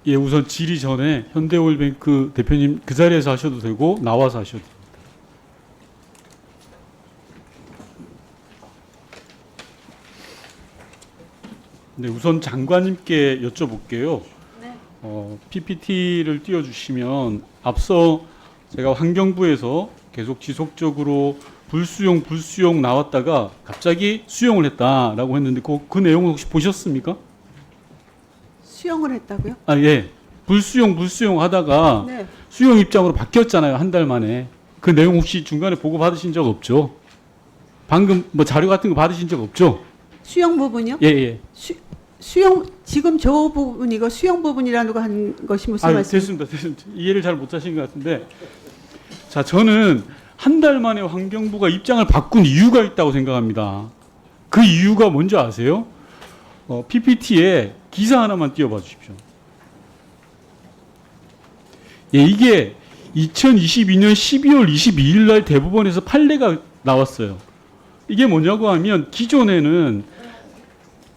예, 우선 질의 전에 현대오일뱅크 대표님 그 자리에서 하셔도 되고 나와서 하셔도 됩니다. 네, 우선 장관님께 여쭤볼게요. 네. PPT를 띄워주시면 앞서 제가 환경부에서 계속 지속적으로 불수용 나왔다가 갑자기 수용을 했다라고 했는데 그 내용을 혹시 보셨습니까? 수용을 했다고요? 아, 예. 불수용 하다가 네. 수용 입장으로 바뀌었잖아요. 한 달 만에. 그 내용 혹시 중간에 보고 받으신 적 없죠? 방금 뭐 자료 같은 거 받으신 적 없죠? 수용 부분이요? 예, 예. 수용 지금 저 부분 이거 수용 부분이라는 거 한 것이 무슨 아, 말씀이세요? 됐습니다. 이해를 잘 못하신 것 같은데, 자, 저는 한 달 만에 환경부가 입장을 바꾼 이유가 있다고 생각합니다. 그 이유가 뭔지 아세요? PPT에 기사 하나만 띄워봐 주십시오. 예, 이게 2022년 12월 22일 날 대법원에서 판례가 나왔어요. 이게 뭐냐고 하면 기존에는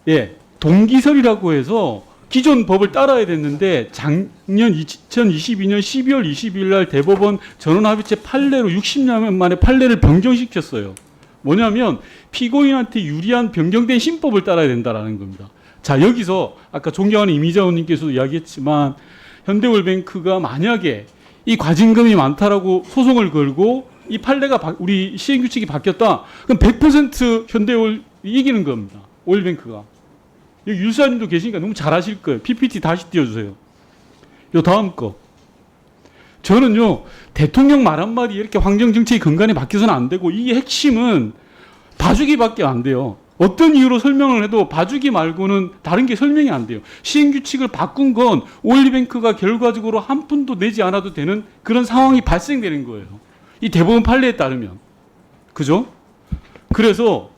예, 동기설이라고 해서 기존 법을 따라야 됐는데 작년 2022년 12월 22일 날 대법원 전원합의체 판례로 60년 만에 판례를 변경시켰어요. 뭐냐면 피고인한테 유리한 변경된 신법을 따라야 된다라는 겁니다. 자, 여기서 아까 존경하는 이미자 의원님께서도 이야기했지만 현대오일뱅크가 만약에 이 과징금이 많다라고 소송을 걸고 이 판례가 우리 시행규칙이 바뀌었다. 그럼 100% 현대오일 이기는 겁니다. 오일뱅크가. 여기 율사님도 계시니까 너무 잘 아실 거예요. PPT 다시 띄워주세요. 요 다음 거. 저는요, 대통령 말 한마디 이렇게 환경정책이 근간에 바뀌어서는 안 되고, 이게 핵심은 봐주기밖에 안 돼요. 어떤 이유로 설명을 해도 봐주기 말고는 다른 게 설명이 안 돼요. 시행규칙을 바꾼 건 오일뱅크가 결과적으로 한 푼도 내지 않아도 되는 그런 상황이 발생되는 거예요. 이 대법원 판례에 따르면. 그죠? 그래서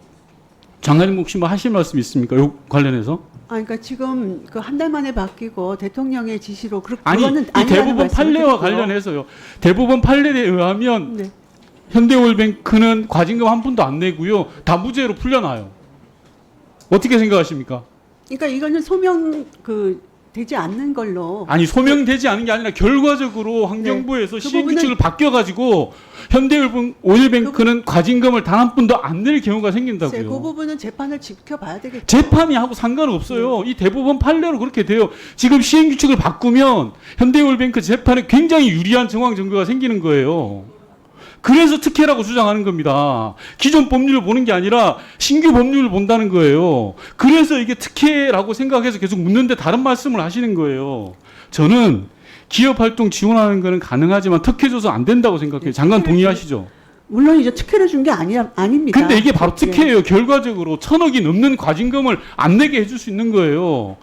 장관님 혹시 뭐 하실 말씀 있습니까? 요 관련해서? 아, 그러니까 지금 그 한 달 만에 바뀌고 대통령의 지시로 아니, 그거는 이 대법원 판례와 관련해서요. 대법원 판례에 의하면 네. 현대오일뱅크는 과징금 한 푼도 안 내고요. 다 무죄로 풀려나요. 어떻게 생각하십니까? 그러니까 이거는 소명 되지 않는 걸로. 아니, 소명되지 않은 게 아니라 결과적으로 환경부에서 그 시행규칙을 바뀌어가지고 현대오일뱅크는 과징금을 단 한 푼도 안 낼 경우가 생긴다고요. 그 부분은 재판을 지켜봐야 되겠죠. 재판이 하고 상관없어요. 이 대법원 판례로 그렇게 돼요. 지금 시행규칙을 바꾸면 현대오일뱅크 재판에 굉장히 유리한 정황 증거가 생기는 거예요. 그래서 특혜라고 주장하는 겁니다. 기존 법률을 보는 게 아니라 신규 법률을 본다는 거예요. 그래서 이게 특혜라고 생각해서 계속 묻는데 다른 말씀을 하시는 거예요. 저는 기업활동 지원하는 거는 가능하지만 특혜 줘서 안 된다고 생각해요. 장관 동의하시죠? 물론 이제 특혜를 준 게 아닙니다. 근데 이게 바로 예. 특혜예요. 결과적으로 1,000억이 넘는 과징금을 안 내게 해줄 수 있는 거예요.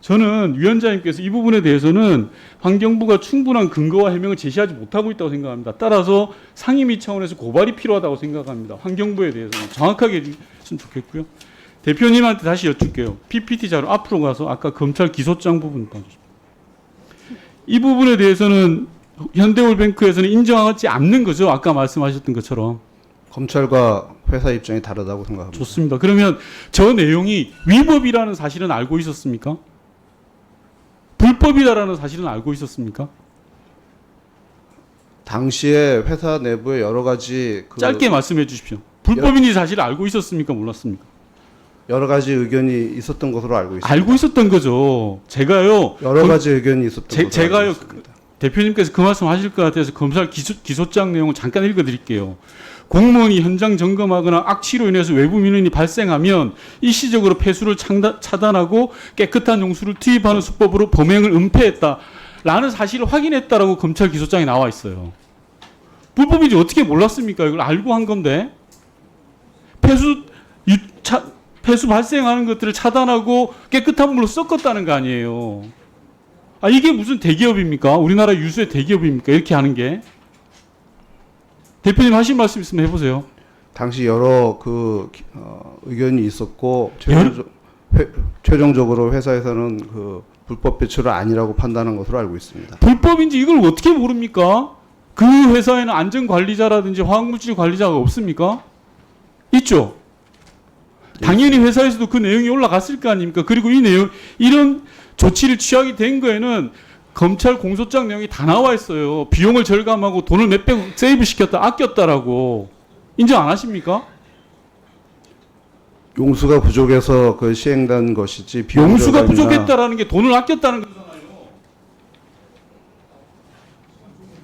저는 위원장님께서 이 부분에 대해서는 환경부가 충분한 근거와 해명을 제시하지 못하고 있다고 생각합니다. 따라서 상임위 차원에서 고발이 필요하다고 생각합니다. 환경부에 대해서는 정확하게 해주셨으면 좋겠고요. 대표님한테 다시 여쭙게요. PPT 자료 앞으로 가서 아까 검찰 기소장 부분 봐주십시오. 이 부분에 대해서는 현대오일뱅크에서는 인정하지 않는 거죠. 아까 말씀하셨던 것처럼. 검찰과 회사 입장이 다르다고 생각합니다. 좋습니다. 그러면 저 내용이 위법이라는 사실은 알고 있었습니까? 불법이다라는 사실은 알고 있었습니까? 당시에 회사 내부에 여러 가지 짧게 말씀해 주십시오. 불법인지 사실을 알고 있었습니까? 몰랐습니까? 여러 가지 의견이 있었던 것으로 알고 있습니다. 알고 있었던 거죠. 제가요. 여러 가지 의견이 있었던 것으로 제가요. 알고 있습니다. 대표님께서 그 말씀 하실 것 같아서 검찰 기소장 내용을 잠깐 읽어드릴게요. 공무원이 현장 점검하거나 악취로 인해서 외부 민원이 발생하면 일시적으로 폐수를 차단하고 깨끗한 용수를 투입하는 수법으로 범행을 은폐했다라는 사실을 확인했다라고 검찰 기소장에 나와 있어요. 불법인지 어떻게 몰랐습니까? 이걸 알고 한 건데 폐수 발생하는 것들을 차단하고 깨끗한 물로 섞었다는 거 아니에요. 아, 이게 무슨 대기업입니까? 우리나라 유수의 대기업입니까? 이렇게 하는 게. 대표님 하실 말씀 있으면 해보세요. 당시 여러 의견이 있었고 최종적으로 회사에서는 불법 배출은 아니라고 판단한 것으로 알고 있습니다. 불법인지 이걸 어떻게 모릅니까? 그 회사에는 안전관리자라든지 화학물질 관리자가 없습니까? 있죠. 당연히 회사에서도 그 내용이 올라갔을 거 아닙니까? 그리고 이 내용, 이런 조치를 취하게 된 거에는 검찰 공소장 내용이 다 나와 있어요. 비용을 절감하고 돈을 몇백 세이브 시켰다, 아꼈다라고. 인정 안 하십니까? 용수가 부족해서 그 시행된 것이지 용수가 비용이 부족했다라는 게 돈을 아꼈다는 거잖아요.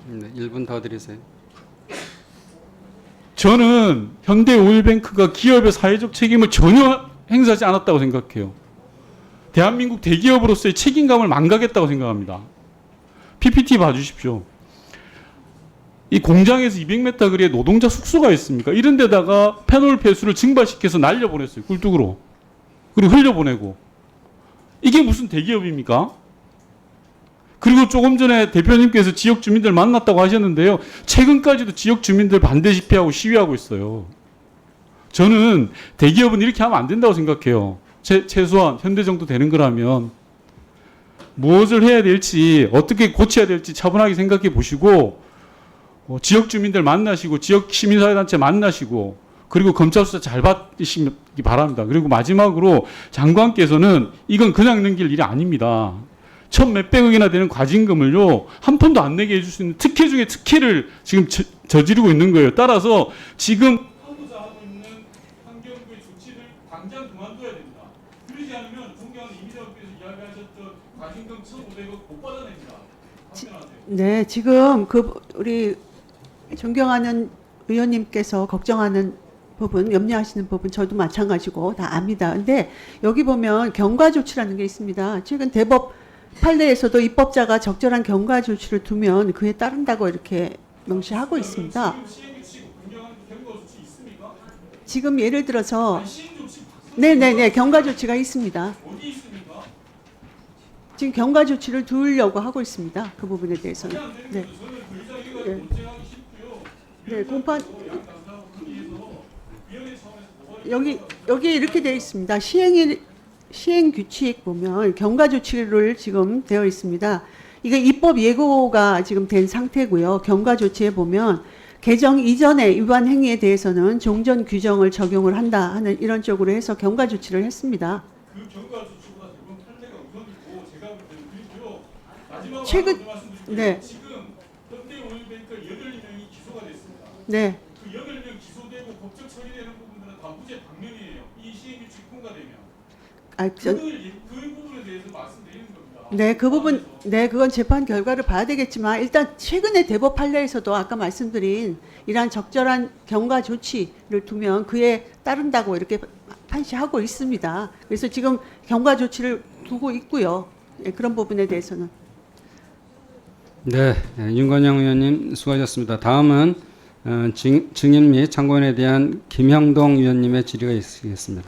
네, 1분 더 드리세요. 저는 현대오일뱅크가 기업의 사회적 책임을 전혀 행사하지 않았다고 생각해요. 대한민국 대기업으로서의 책임감을 망각했다고 생각합니다. PPT 봐주십시오. 이 공장에서 200m 거리에 노동자 숙소가 있습니까? 이런 데다가 페놀 폐수를 증발시켜서 날려보냈어요. 꿀뚝으로. 그리고 흘려보내고. 이게 무슨 대기업입니까? 그리고 조금 전에 대표님께서 지역 주민들 만났다고 하셨는데요. 최근까지도 지역 주민들 반대 집회하고 시위하고 있어요. 저는 대기업은 이렇게 하면 안 된다고 생각해요. 최소한 현대 정도 되는 거라면 무엇을 해야 될지 어떻게 고쳐야 될지 차분하게 생각해 보시고 지역 주민들 만나시고 지역 시민사회단체 만나시고 그리고 검찰 수사 잘 받으시기 바랍니다. 그리고 마지막으로 장관께서는 이건 그냥 넘길 일이 아닙니다. 천 몇백억이나 되는 과징금을요 한 푼도 안 내게 해줄 수 있는 특혜 중에 특혜를 지금 저지르고 있는 거예요. 따라서 지금 하고자 하고 있는 환경부의 조치를 당장 그만둬야 됩니다. 그러지 않으면 존경하는 이미자께서 이야기하셨던 과징금 1,500억 못 받아냅니다. 답변하세요. 네, 지금 우리 존경하는 의원님께서 걱정하는 부분, 염려하시는 부분 저도 마찬가지고 다 압니다. 근데 여기 보면 경과 조치라는 게 있습니다. 최근 대법 판례에서도 입법자가 적절한 경과 조치를 두면 그에 따른다고 이렇게 명시하고 있습니다. 지금 예를 들어서 네네네 경과 조치가 있습니다. 지금 경과 조치를 두려고 하고 있습니다. 그 부분에 대해서는. 네. 네. 네, 공판 여기 이렇게 되어 있습니다. 시행 규칙 보면 경과 조치를 지금 되어 있습니다. 이게 입법 예고가 지금 된 상태고요. 경과 조치에 보면 개정 이전의 위반 행위에 대해서는 종전 규정을 적용을 한다 하는 이런 쪽으로 해서 경과 조치를 했습니다. 그 경과 조치보다 대부분 판례가 우선이고 제가 볼 때는 그리고요. 마지막으로 최근 말씀드릴게요. 네. 지금 현대오일뱅크 8명이 기소가 됐습니다. 네. 그 8명 기소되고 법적 처리되는 부분들은 다 무죄 당면이에요. 이 시행규칙 통과되면. 그 부분에 대해서 말씀드리는 겁니다. 네, 그 부분, 네, 그건 재판 결과를 봐야 되겠지만 일단 최근에 대법 판례에서도 아까 말씀드린 이러한 적절한 경과 조치를 두면 그에 따른다고 이렇게 판시하고 있습니다. 그래서 지금 경과 조치를 두고 있고요. 네, 그런 부분에 대해서는. 네, 윤건영 의원님 수고하셨습니다. 다음은 증인 및 참고인에 대한 김형동 의원님의 질의가 있겠습니다.